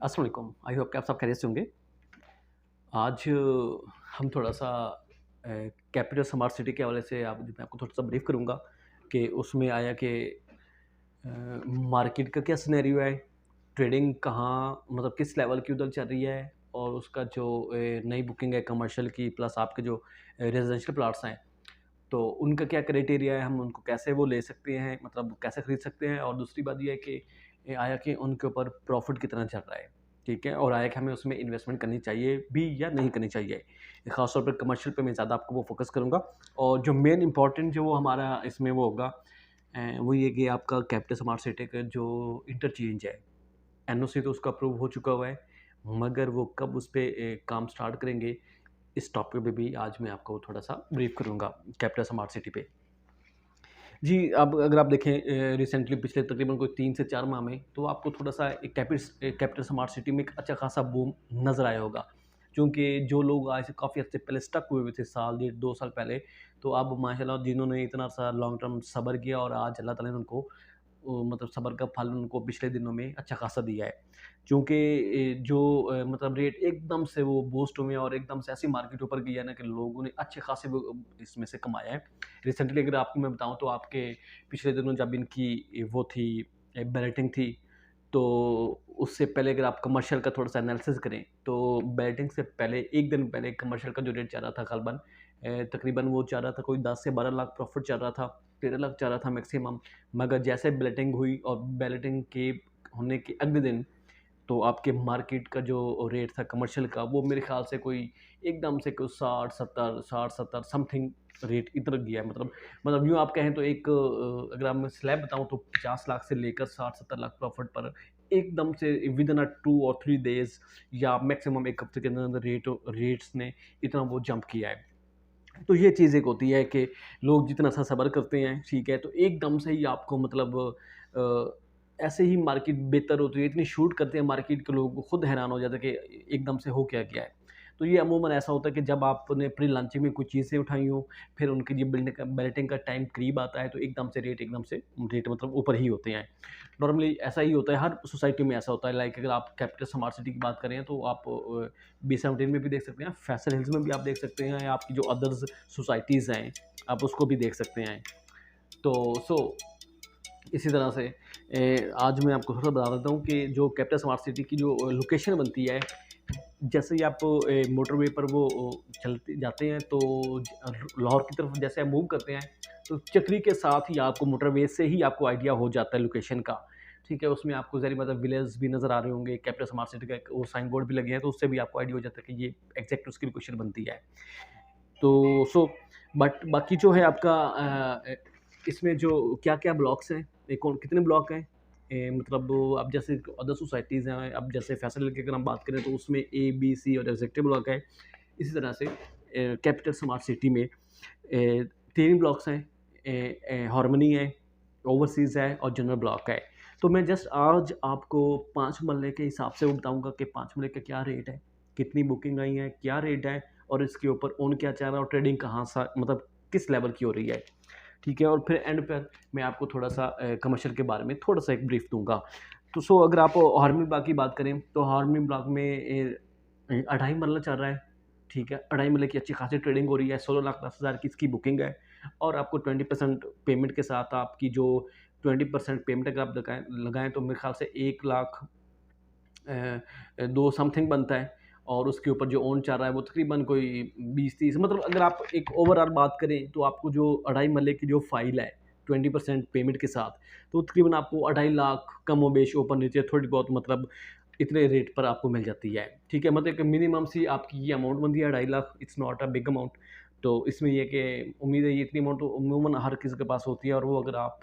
अस्सलाम वालेकुम। I hope कि आप सब खैरियत से होंगे। आज हम थोड़ा-सा कैपिटल स्मार्ट सिटी के हवाले से आप मैं आपको थोड़ा-सा ब्रीफ़ करूँगा कि उसमें आया कि मार्केट का क्या सिनेरियो है, ट्रेडिंग कहाँ मतलब किस लेवल की उधर चल रही है और उसका जो नई बुकिंग है कमर्शियल की प्लस आपके जो रेज़िडेंशियल प्लॉट्स हैं, तो उनका क्या क्राइटेरिया है, हम उनको कैसे वो ले सकते हैं, मतलब कैसे खरीद सकते हैं। और दूसरी बात ये है कि आया कि उनके ऊपर प्रॉफ़िट कितना चल रहा है, ठीक है? और आया कि हमें उसमें इन्वेस्टमेंट करनी चाहिए भी या नहीं करनी चाहिए। ख़ास तौर पे कमर्शियल पे मैं ज़्यादा आपको वो फ़ोकस करूँगा। और जो मेन इम्पोर्टेंट जो वो हमारा इसमें वो होगा वो ये कि आपका कैपिटल स्मार्ट सिटी का जो इंटरचेंज है, एनओसी तो उसका अप्रूव हो चुका हुआ है, मगर वो कब उस पे काम स्टार्ट करेंगे, इस टॉपिक पे भी आज मैं आपको थोड़ा-सा ब्रीफ़ करूँगा कैपिटल स्मार्ट सिटी पे। जी, अब अगर आप देखें रिसेंटली पिछले तकरीबन कोई 3 से 4 माह में, तो आपको थोड़ा-सा एक कैपिटल स्मार्ट सिटी में एक अच्छा खासा बूम नज़र आया होगा। क्योंकि जो लोग आज से काफ़ी अर्से पहले स्टक हुए थे, साल डेढ़ 2 साल पहले, तो अब माशाल्लाह जिन्होंने इतना सा लॉन्ग टर्म सब्र किया और आज अल्लाह ताला ने उनको मतलब सब्र का फल उनको पिछले दिनों में अच्छा खासा दिया है। क्योंकि जो मतलब रेट एकदम से वो बूस्ट हुए और एकदम से ऐसी मार्केट ऊपर गई है ना कि लोगों ने अच्छे खासे वो इसमें से कमाया है। रिसेंटली अगर आपको मैं बताऊँ तो आपके पिछले दिनों जब इनकी वो थी बैलेटिंग थी, तो उससे पहले अगर आप कमर्शियल का थोड़ा-सा एनालिसिस करें, तो बैलेटिंग से पहले 1 दिन पहले कमर्शियल का जो रेट चल रहा था ग़ालिबन तकरीबन वो चल रहा था कोई 10 से 12 लाख प्रॉफ़िट चल रहा था, 13 लाख चल रहा था मैक्सिमम। मगर जैसे बैलेटिंग हुई और बैलेटिंग के होने के अगले दिन तो आपके मार्केट का जो रेट था कमर्शियल का वो मेरे ख़्याल से कोई एकदम से कोई 60-70 समथिंग रेट इधर गया है। मतलब यूँ आप कहें तो एक अगर आप मैं स्लैब बताऊँ तो 50 लाख से लेकर 60-70 लाख प्रॉफ़िट पर एकदम से विदिन 2 और 3 डेज़ या मैक्सिमम 1 हफ़्ते के अंदर रेट्स ने इतना वो जंप किया है। तो ये चीज़ एक होती है कि लोग जितना सा सब्र करते हैं, ठीक है, तो एकदम से ही आपको मतलब ऐसे ही मार्केट बेहतर होती है, इतनी शूट करते हैं मार्केट के लोग खुद हैरान हो जाते हैं कि एकदम से हो क्या गया है। तो ये अमूमन ऐसा होता है कि जब आपने प्री लॉन्चिंग में कुछ चीज़ें उठाई हों, फिर उनकी ये बिल्डिंग का टाइम करीब आता है, तो एकदम से रेट मतलब ऊपर ही होते हैं। नॉर्मली ऐसा ही होता है, हर सोसाइटी में ऐसा होता है। लाइक अगर आप कैपिटल स्मार्ट सिटी की बात करें तो आप बी17 में भी देख सकते हैं, फैसल हिल्स में भी आप देख सकते हैं, या आपकी जो अदर्स सोसाइटीज़ हैं, आप उसको भी देख सकते हैं। तो इसी तरह से आज मैं आपको थोड़ा बता देता हूँ कि जो कैपिटल स्मार्ट सिटी की जो लोकेशन बनती है, जैसे ही आप मोटरवे पर वो चलते जाते हैं तो लाहौर की तरफ जैसे आप मूव करते हैं, तो चक्री के साथ ही आपको मोटरवे से ही आपको आइडिया हो जाता है लोकेशन का, ठीक है? उसमें आपको ज़ाहिर बात है विलेज भी नज़र आ रहे होंगे, कैपिटल स्मार्ट सिटी का एक वो साइन बोर्ड भी लगे हैं, तो उससे भी आपको आइडिया हो जाता है कि ये एग्ज़ैक्ट उसकी लोकेशन बनती है। तो सो बट बाकी जो है आपका इसमें जो क्या-क्या ब्लॉक्स हैं, कौन कितने ब्लॉक हैं? मतलब अब जैसे अदर सोसाइटीज़ हैं, अब जैसे फैसल की अगर हम बात करें तो उसमें ए, बी, सी और एग्ज़ेक्टिव ब्लॉक है। इसी तरह से कैपिटल स्मार्ट सिटी में 3 ब्लॉक्स हैं, हार्मनी है, ओवरसीज़ है और जनरल ब्लॉक है। तो मैं जस्ट आज आपको 5 मरले के हिसाब से बताऊँगा कि 5 मरले का क्या रेट है, कितनी बुकिंग आई है, क्या रेट है और इसके ऊपर ओन क्या चल रहा है और ट्रेडिंग कहाँ सा मतलब किस लेवल की हो रही है, ठीक है? और फिर एंड पर मैं आपको थोड़ा-सा कमर्शियल के बारे में थोड़ा-सा एक ब्रीफ दूँगा। तो अगर आप हार्मनी ब्लॉक की बात करें, तो हार्मनी ब्लॉक में 2.5 मरला चल रहा है, ठीक है? 2.5 मरले की अच्छी खासी ट्रेडिंग हो रही है, 16,10,000 की इसकी बुकिंग है और आपको 20% पेमेंट के साथ आपकी जो 20% पेमेंट अगर आप लगाएँ तो मेरे ख़्याल से 1 लाख 2 समथिंग बनता है और उसके ऊपर जो ओन चल रहा है वो तकरीबन कोई 20-30 मतलब अगर आप एक ओवरऑल बात करें तो आपको जो 2.5 मरले की जो फ़ाइल है 20% पेमेंट के साथ, तो तकरीबन आपको 2.5 लाख कमोबेश ऊपर-नीचे थोड़ी बहुत मतलब इतने रेट पर आपको मिल जाती है, ठीक है? मतलब एक मिनिमम सी आपकी ये अमाउंट बनती है 2.5 lakh, it's not a big amount. तो इसमें ये है कि उम्मीद है ये इतनी अमाउंट तो अमूमन हर किसी के पास होती है और वो अगर आप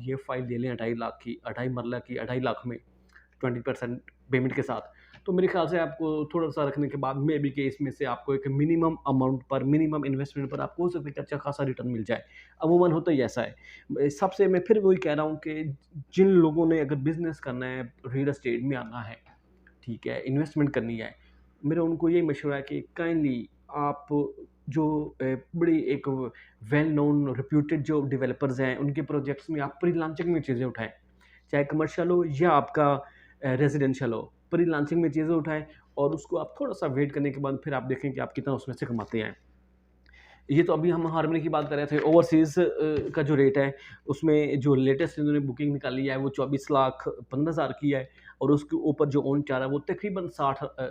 ये फ़ाइल ले लें 2.5 लाख की, 2.5 मरला की 2.5 लाख में 20% पेमेंट के साथ, तो मेरे ख़्याल से आपको थोड़ा-सा रखने के बाद मे बी कि इसमें से आपको एक मिनिमम अमाउंट पर, मिनिमम इन्वेस्टमेंट पर आपको हो सकता है कि अच्छा खासा रिटर्न मिल जाए। अमूमन होता ही ऐसा है। सबसे मैं फिर वही कह रहा हूँ कि जिन लोगों ने अगर बिज़नेस करना है, रियल एस्टेट में आना है, ठीक है, इन्वेस्टमेंट करनी है, मेरा उनको यही मशवरा है कि काइंडली आप जो बड़ी एक वेल नोन रेप्यूटेड जो डेवलपर्स हैं, उनके प्रोजेक्ट्स में आप प्री लॉन्चिंग में चीज़ें उठाएँ। चाहे कमर्शियल हो या आपका रेजिडेंशियल हो, प्री लॉन्चिंग में चीज़ें उठाएं और उसको आप थोड़ा सा वेट करने के बाद फिर आप देखें कि आप कितना उसमें से कमाते हैं। ये तो अभी हम हार्मनी की बात कर रहे थे। ओवरसीज़ का जो रेट है, उसमें जो लेटेस्ट इन्होंने बुकिंग निकाली है वो 24,15,000 की है और उसके ऊपर जो ऑन चल रहा है वो तकरीबन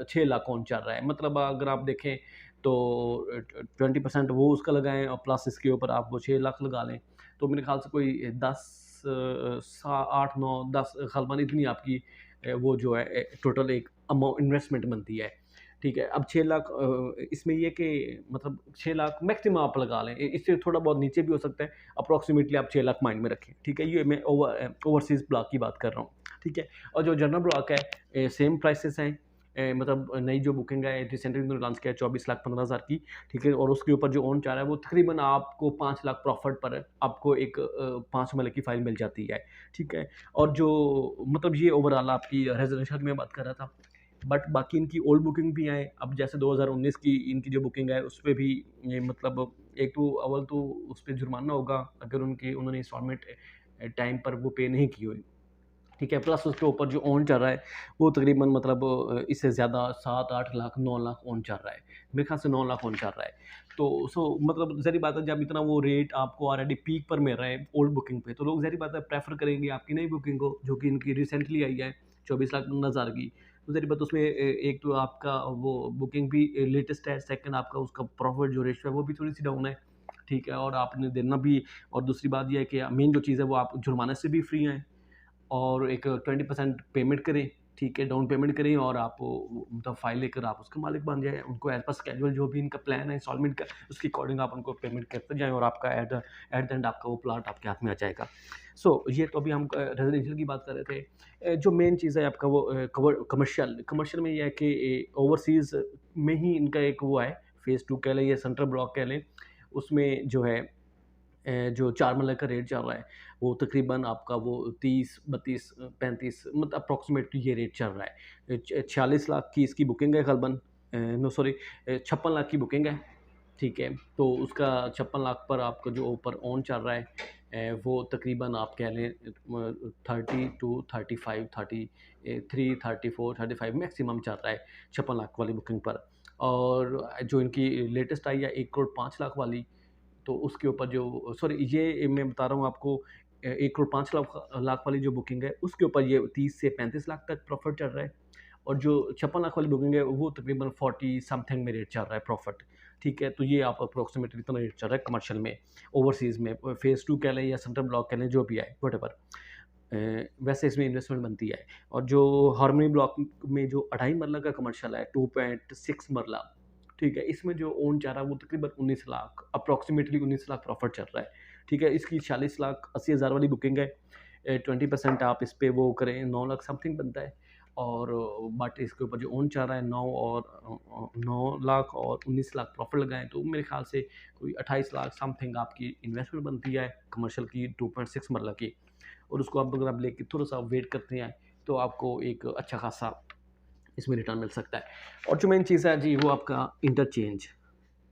6 लाख ऑन चल रहा है। मतलब अगर आप देखें तो 20% वो उसका लगाएं और प्लस इसके ऊपर आप वो 6 लाख लगा लें, तो मेरे ख्याल से कोई 8 9 10 गलबन इतनी आपकी वो जो है टोटल एक अमाउंट इन्वेस्टमेंट बनती है। ठीक है, अब 6 लाख इसमें ये कि मतलब 6 लाख मैक्सिमम आप लगा लें, इससे थोड़ा बहुत नीचे भी हो सकता है, अप्रॉक्सीमेटली आप 6 लाख माइंड में रखें। ठीक है, ये मैं ओवरसीज़ ब्लॉक की बात कर रहा हूँ। ठीक है, और जो जनरल ब्लॉक है सेम प्राइसेस हैं, मतलब नई जो बुकिंग है रिसेंटली उन्होंने लॉन्च किया है 24,15,000 की। ठीक है, और उसके ऊपर जो ऑन चाह रहा है वो तकरीबन आपको 5 लाख प्रॉफिट पर आपको एक 5 महीने की फाइल मिल जाती है। ठीक है, और जो मतलब ये ओवरऑल आपकी रेजोल्यूशन में बात कर रहा था, बट बाकी इनकी ओल्ड बुकिंग भी आए। अब जैसे 2019 की इनकी जो बुकिंग है उस पे भी ये मतलब एक तो अव्वल तो उस पे जुर्माना होगा अगर उन्होंने इंस्टॉलमेंट टाइम पर वो पे नहीं की हुई। ठीक है, प्लस उसके ऊपर जो ऑन चल रहा है वो तकरीबन मतलब इससे ज़्यादा 7 8 लाख 9 लाख ऑन चल रहा है। मेरे ख्याल से 9 लाख ऑन चल रहा है। तो मतलब ज़ाहिर बात है जब इतना वो रेट आपको ऑलरेडी पीक पर मिल रहा है ओल्ड बुकिंग पे, तो लोग ज़ाहिर बात है प्रेफर करेंगे आपकी नई बुकिंग को जो कि इनकी रिसेंटली आई है 24,15,000 की। तो ज़ाहिर बात उसमें एक तो आपका वो बुकिंग भी लेटेस्ट है, सेकंड आपका उसका प्रॉफिट जो रेशियो है वो भी थोड़ी सी डाउन है। ठीक है, और आपने देना भी, और दूसरी बात ये है कि मेन जो चीज़ है वो आप जुर्माने से भी फ्री हैं और एक 20% पेमेंट करें। ठीक है, डाउन पेमेंट करें और आप मतलब फ़ाइल लेकर आप उसके मालिक बन जाएँ। उनको एज़ पर स्केड्यूल जो भी इनका प्लान है इंस्टॉलमेंट का, उसके अकॉर्डिंग आप उनको पेमेंट करते जाएँ और आपका एट द एंड आपका वो प्लॉट आपके हाथ में आ जाएगा। ये तो अभी हम रेज़िडेंशियल की बात कर रहे थे। जो मेन चीज़ है आपका वो कमर्शियल में ये है कि ओवरसीज़ में ही इनका एक वो है, फ़ेज़ 2 कह लें या सेंट्रल ब्लॉक कह लें, उसमें जो है जो 4 मरले का रेट चल रहा है, वो तकरीबन आपका वो 30, 32, 35 मतलब अप्रॉक्सिमेटली ये रेट चल रहा है। 46 लाख की इसकी बुकिंग है गलबन, नो सॉरी 56 लाख की बुकिंग है। ठीक है, तो उसका 56 लाख पर आपका जो ऊपर ऑन चल रहा है वो तकरीबन आप कह लें 30 टू 35, 33, 34, 35 मैक्सिमम चल रहा है 56 लाख वाली बुकिंग पर। और जो इनकी लेटेस्ट आई है 1 करोड़ 5 लाख वाली, तो उसके ऊपर जो सॉरी ये मैं बता रहा हूँ आपको 1 करोड़ 5 लाख लाख वाली जो बुकिंग है उसके ऊपर ये 30 से 35 लाख तक प्रॉफिट चल रहा है। और जो 56 लाख वाली बुकिंग है वो तकरीबन 40 समथिंग में रेट चल रहा है प्रॉफिट। ठीक है, तो ये आप अप्रोक्सीमेटली इतना रेट चल रहा है कमर्शियल में, ओवरसीज़ में फ़ेज़ 2 कह लें या सेंट्रल ब्लॉक कह लें, जो भी है व्हाटएवर। वैसे इसमें इन्वेस्टमेंट बनती है। और जो हार्मनी ब्लॉक में जो 2.5 मरला का कमर्शियल है 2.6 मरला, ठीक है, इसमें जो ओन चाह रहा है वो तकरीबन 19 लाख अप्रॉक्सीमेटली 19 लाख प्रॉफिट चल रहा है। ठीक है, इसकी 40 लाख 80,000 वाली बुकिंग है। 20% आप इस पे वो करें 9 लाख समथिंग बनता है। और बट इसके ऊपर जो ओन चाह रहा है 9 लाख और 19 लाख प्रॉफिट लगाएं तो मेरे ख्याल से कोई 28 लाख समथिंग आपकी इन्वेस्टमेंट बनती है कमर्शियल की 2.6 मरला की। और उसको आप अगर आप लेके थोड़ा सा वेट करते हैं तो आपको एक अच्छा खासा इसमें रिटर्न मिल सकता है। और जो मेन चीज़ है जी वो आपका इंटरचेंज,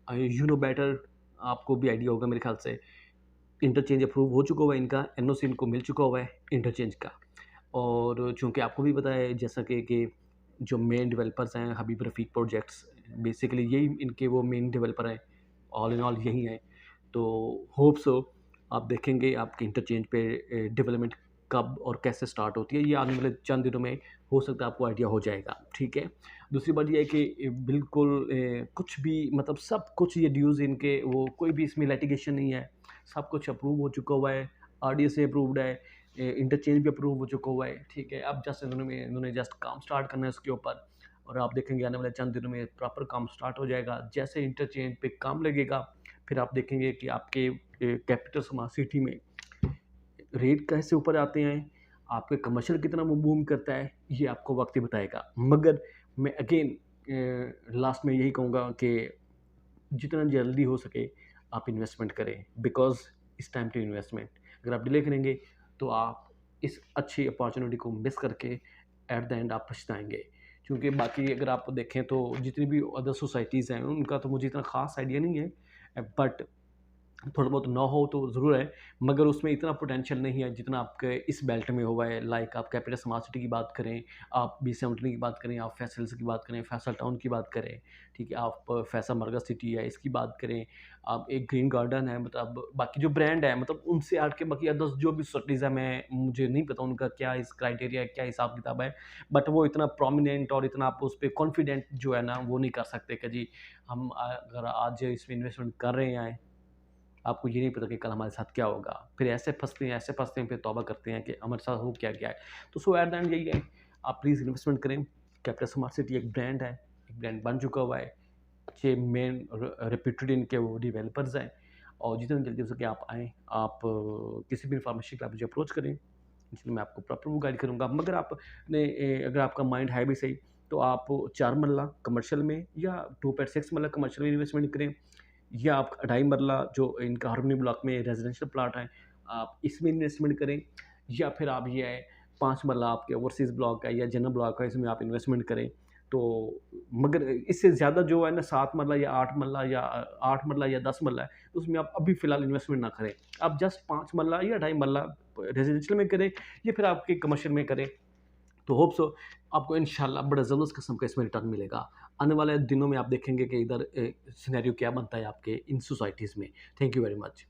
यू नो बेटर, आपको भी आइडिया होगा मेरे ख्याल से। इंटरचेंज अप्रूव हो चुका हुआ है इनका, एनओसी इनको मिल चुका हुआ है इंटरचेंज का। और चूँकि आपको भी पता है जैसा कि जो मेन डेवलपर्स हैं हबीब रफ़ीक प्रोजेक्ट्स, बेसिकली यही इनके वो मेन डेवलपर हैं, ऑल इन ऑल यही हैं। तो होप सो आप देखेंगे आपके इंटरचेंज पे डेवलपमेंट कब और कैसे स्टार्ट होती है, ये आने वाले चंद दिनों में हो सकता है आपको आइडिया हो जाएगा। ठीक है, दूसरी बात ये है कि बिल्कुल कुछ भी मतलब सब कुछ ये ड्यूज़ इनके वो कोई भी इसमें लिटिगेशन नहीं है, सब कुछ अप्रूव हो चुका हुआ है, आरडीए से अप्रूव्ड है, इंटरचेंज भी अप्रूव हो चुका हुआ है। ठीक है, अब जस्ट इन्होंने जस्ट काम स्टार्ट करना है उसके ऊपर, और आप देखेंगे आने वाले चंद दिनों में प्रॉपर काम स्टार्ट हो जाएगा। जैसे इंटरचेंज पे काम लगेगा फिर आप देखेंगे कि आपके कैपिटल स्मार्ट सिटी में रेट कैसे ऊपर आते हैं, आपके कमर्शियल कितना बूम करता है, ये आपको वक्त ही बताएगा। मगर मैं अगेन लास्ट में यही कहूँगा कि जितना जल्दी हो सके आप इन्वेस्टमेंट करें, because it's time to investment. अगर आप डिले करेंगे तो आप इस अच्छी अपॉर्चुनिटी को मिस करके एट द एंड आप पछताएँगे। क्योंकि बाकी अगर आप देखें तो जितनी भी अदर सोसाइटीज़ हैं उनका तो मुझे इतना ख़ास आइडिया नहीं है, बट थोड़ा बहुत ना हो तो ज़रूर है, मगर उसमें इतना पोटेंशियल नहीं है जितना आपके इस बेल्ट में हुआ है। लाइक आप कैपिटल स्मार्ट सिटी की बात करें, आप बी-17 की बात करें, आप फैसल्स की बात करें, फैसल टाउन की बात करें, ठीक है? आप फैसल मरकज़ सिटी है, इसकी बात करें, आप एक ग्रीन गार्डन है, मतलब बाकी जो ब्रांड है, मतलब उनसे हट के बाकी अदर्स जो भी सिटीज़ हैं, मैं मुझे नहीं पता उनका क्या इस क्राइटेरिया है, क्या हिसाब-किताब है, बट वो इतना प्रोमिनेंट और इतना आप उस पे कॉन्फिडेंट जो है ना, वो नहीं कर सकते कि जी, हम अगर आज इसमें इन्वेस्टमेंट कर रहे हैं, आपको ये नहीं पता कि कल हमारे साथ क्या होगा। फिर ऐसे फँसते हैं, फिर तौबा करते हैं कि हमारे साथ हो क्या गया है। तो सो एट द एंड यही है, आप प्लीज़ इन्वेस्टमेंट करें। कैपिटल स्मार्ट सिटी एक ब्रांड है, एक ब्रांड बन चुका हुआ है। अच्छे मेन रेप्यूटेड इनके वो डेवलपर्स हैं, और जितनी जल्दी हो सके आप आएँ, आप किसी भी इन्फॉर्मेशन के लिए आप मुझे अप्रोच करें, इसलिए मैं आपको प्रॉपर वो गाइड करूँगा। मगर अगर आपका माइंड है भी सही, तो आप 4 मरला कमर्शियल में या 2.6 मरला कमर्शियल में इन्वेस्टमेंट करें, या आप ढाई मरला जो इनका हार्मनी ब्लॉक में रेजिडेंशियल प्लॉट है, आप इसमें इन्वेस्टमेंट करें, या फिर आप ये है 5 मरला आपके ओवरसीज़ ब्लॉक है या जनरल ब्लॉक है, इसमें आप इन्वेस्टमेंट करें। तो मगर इससे ज़्यादा जो है ना 7 मरला या 8 मरला या 8 मरला या 10 मरला है, उसमें आप अभी फ़िलहाल इन्वेस्टमेंट ना करें। आप जस्ट 5 मरला या ढाई मरला रेजिडेंशियल में करें, या फिर आपके कमर्शियल में करें। तो होप सो आपको इंशाल्लाह बड़ा ज़बरदस्त किस्म का इसमें रिटर्न मिलेगा। आने वाले दिनों में आप देखेंगे कि इधर सिनेरियो क्या बनता है आपके इन सोसाइटीज़ में। Thank you very much.